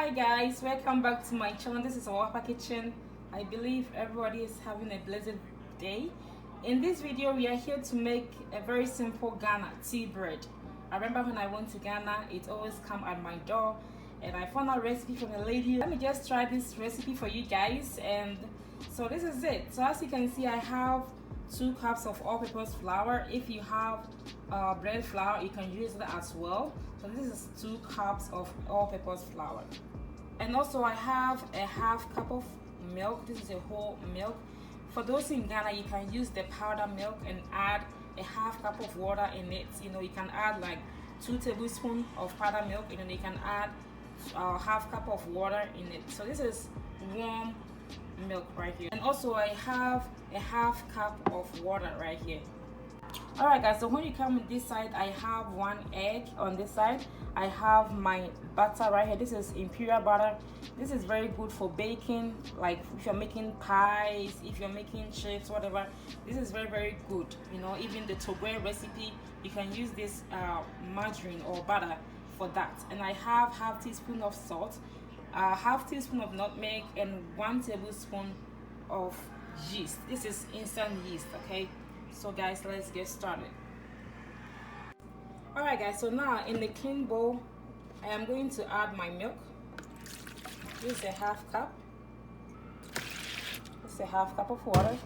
Hi guys, welcome back to my channel. This is OBAAPA Kitchen. I believe everybody is having a blessed day. In this video we are here to make a very simple Ghana tea bread. I remember when I went to Ghana, it always come at my door and I found a recipe from a lady. Let me just try this recipe for you guys. And so this is it. So as you can see, I have 2 cups of all-purpose flour. If you have bread flour, you can use that as well. So this is 2 cups of all-purpose flour. And also I have a half cup of milk. This is a whole milk. For those in Ghana, you can use the powder milk and add a half cup of water in it. You know, you can add like 2 tablespoons of powder milk, and then you can add half cup of water in it. So this is warm milk right here. And also I have a half cup of water right here. Alright guys, so when you come on this side, I have 1 egg on this side. I have my butter right here. This is imperial butter. This is very good for baking, like if you're making pies, if you're making chips, whatever. This is very good. You know, even the Togwe recipe, you can use this margarine or butter for that. And I have half teaspoon of salt, half teaspoon of nutmeg, and 1 tablespoon of yeast. This is instant yeast, okay? So guys, let's get started. Alright guys, so now in the clean bowl, I am going to add my milk. This is a half cup. This is a half cup of water.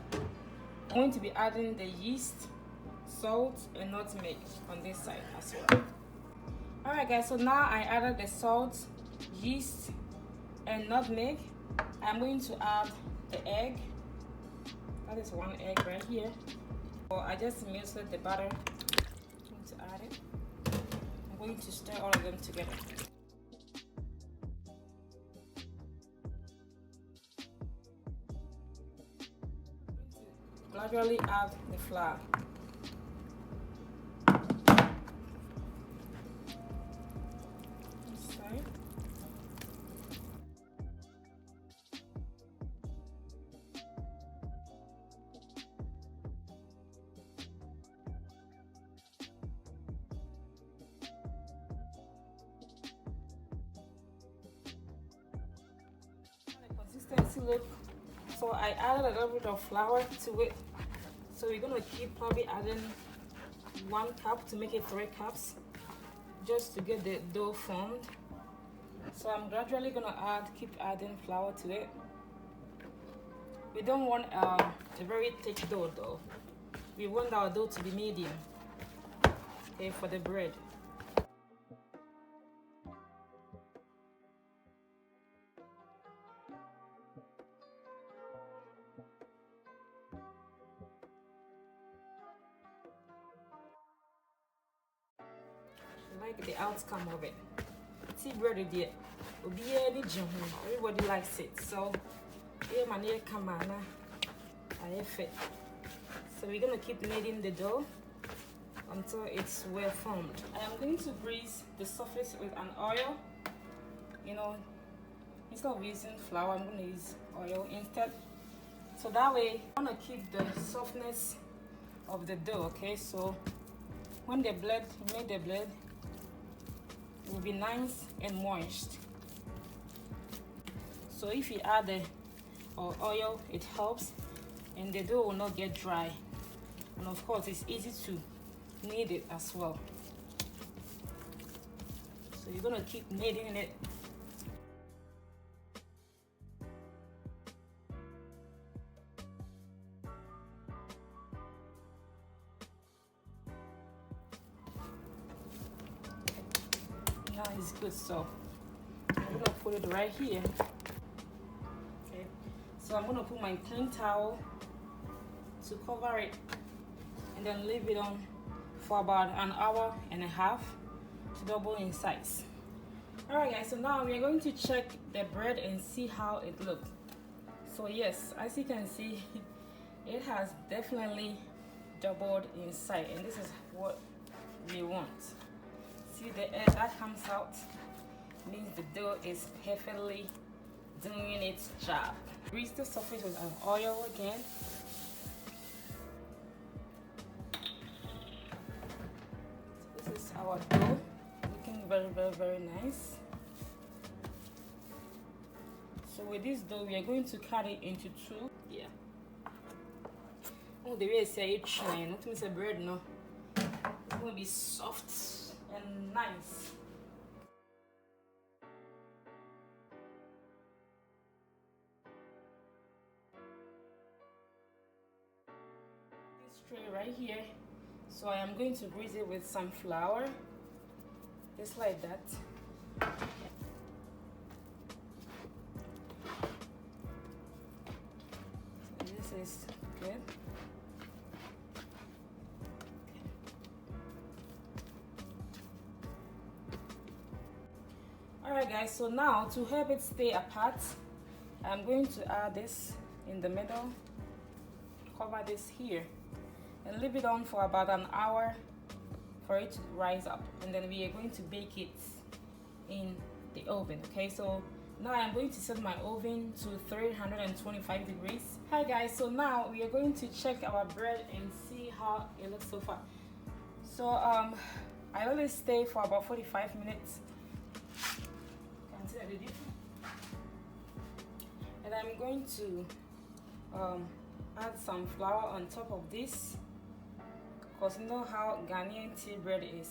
I'm going to be adding the yeast, salt, and nutmeg on this side as well. Alright guys, so now I added the salt, yeast, and nutmeg. I'm going to add the egg. That is 1 egg right here. So I just mixed the butter. I'm going to add it. I'm going to stir all of them together. Gradually add the flour. Sorry. Look, so I added a little bit of flour to it, so we're gonna keep probably adding 1 cup to make it 3 cups just to get the dough formed. So I'm gradually gonna keep adding flour to it. We don't want a very thick dough though. We want our dough to be medium, okay, for the bread. Like the outcome of it. Tea bread is everybody likes it. So so we're gonna keep kneading the dough until it's well formed. I am going to grease the surface with an oil. You know, instead of using flour, I'm gonna use oil instead. So that way I wanna keep the softness of the dough, okay? So when the blend, you make the blend, it will be nice and moist. So if you add the oil, it helps, and the dough will not get dry. And of course, it's easy to knead it as well. So you're gonna keep kneading it. Now it's good, so I'm gonna put it right here. Okay, so I'm gonna put my clean towel to cover it and then leave it on for about 1.5 hours to double in size. Alright guys, so now we are going to check the bread and see how it looks. So yes, as you can see, it has definitely doubled in size, and this is what we want. See the air that comes out means the dough is perfectly doing its job. Grease the surface with an oil again. So this is our dough, looking very nice. So with this dough, we are going to cut it into two. Yeah. Oh, the way I say it, not miss a bread, no. It's gonna be soft and nice. This tray right here. So I am going to grease it with some flour, just like that. So this is good. Alright guys, so now to help it stay apart, I'm going to add this in the middle, cover this here, and leave it on for about an hour for it to rise up, and then we are going to bake it in the oven. Okay, so now I'm going to set my oven to 325 degrees. Hi guys, so now we are going to check our bread and see how it looks so far. So I let it stay for about 45 minutes. And I'm going to add some flour on top of this, because you know how Ghanaian tea bread is.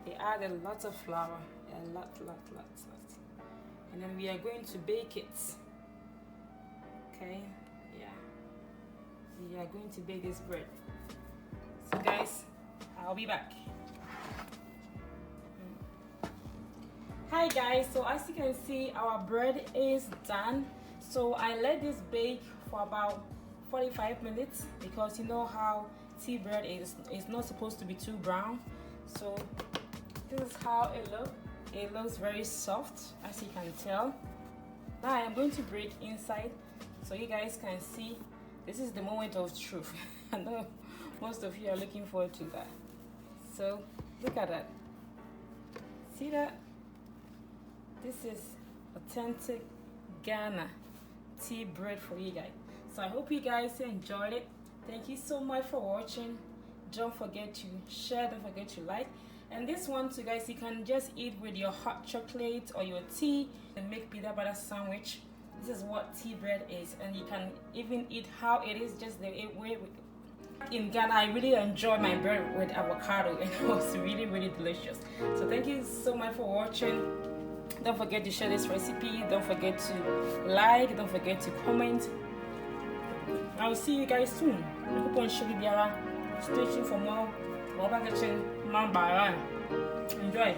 They add a lot of flour, a lot. And then we are going to bake it. Okay, yeah. We are going to bake this bread. So guys, I'll be back. Hi guys, so as you can see, our bread is done. So I let this bake for about 45 minutes, because you know how tea bread is not supposed to be too brown. So this is how it looks. It looks very soft, as you can tell. Now I am going to break inside so you guys can see. This is the moment of truth. I know most of you are looking forward to that. So look at that. See that? This is authentic Ghana tea bread for you guys. So I hope you guys enjoyed it. Thank you so much for watching. Don't forget to share, don't forget to like. And this one too guys, you can just eat with your hot chocolate or your tea and make peanut butter sandwich. This is what tea bread is, and you can even eat how it is, just the way in Ghana. I really enjoy my bread with avocado, and it was really delicious. So thank you so much for watching. Don't forget to share this recipe. Don't forget to like. Don't forget to comment. I will see you guys soon. Stay tuned for more OBAAPA Kitchen. Enjoy.